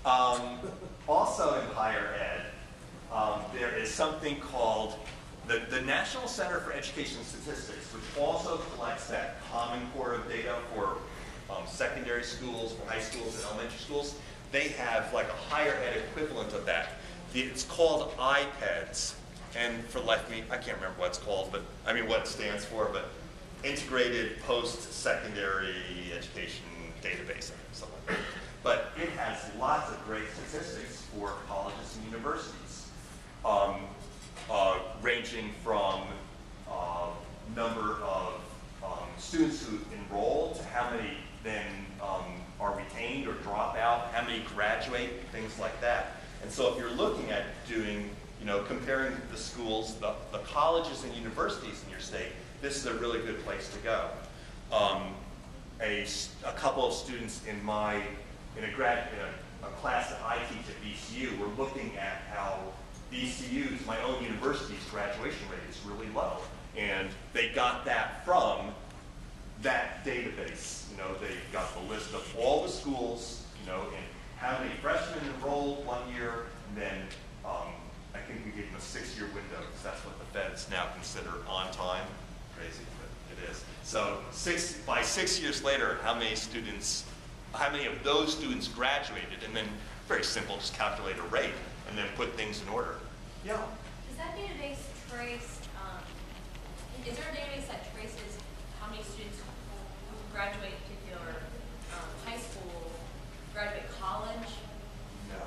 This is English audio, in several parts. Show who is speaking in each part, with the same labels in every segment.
Speaker 1: Also in higher ed, there is something called the National Center for Education Statistics, which also collects that Common Core of data for secondary schools, for high schools and elementary schools. They have like a higher ed equivalent of that. It's called IPEDS, and for life of me, I can't remember what it's called, but I mean what it stands for, but Integrated Post-Secondary Education Database, or something like that. But it has lots of great statistics for colleges and universities, ranging from number of students who enroll to how many then are retained or drop out, how many graduate, things like that. And so if you're looking at doing, comparing the schools, the colleges and universities in your state, this is a really good place to go. A couple of students in a class that I teach at VCU, we're looking at how VCU's, my own university's graduation rate is really low. And they got that from that database. They got the list of all the schools, and how many freshmen enrolled one year, and then I think we gave them a 6-year window, because that's what the feds now consider on time. Crazy, but it is. So by 6 years later, how many of those students graduated, and then very simple, just calculate a rate, and then put things in order. Yeah?
Speaker 2: Does that database trace, is there a database that traces how many students who graduate particular high school, graduate college?
Speaker 1: No.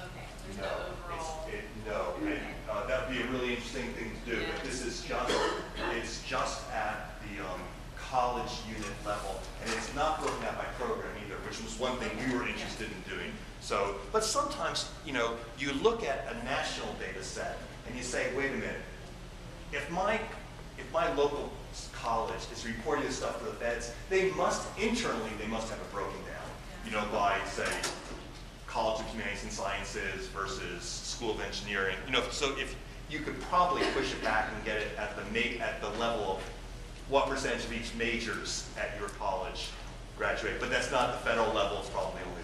Speaker 2: Okay, there's no overall.
Speaker 1: No,
Speaker 2: okay.
Speaker 1: And that would be a really interesting thing to do, but this is just at the college unit level, and it's not broken out by program either, which was one thing we were interested in doing. So, but sometimes, you look at a national data set and you say, wait a minute, if my local college is reporting this stuff to the feds, internally they must have it broken down, by, say, College of Humanities and Sciences versus School of Engineering. So if you could probably push it back and get it at the level of what percentage of each majors at your college graduate, but that's not the federal level, it's probably only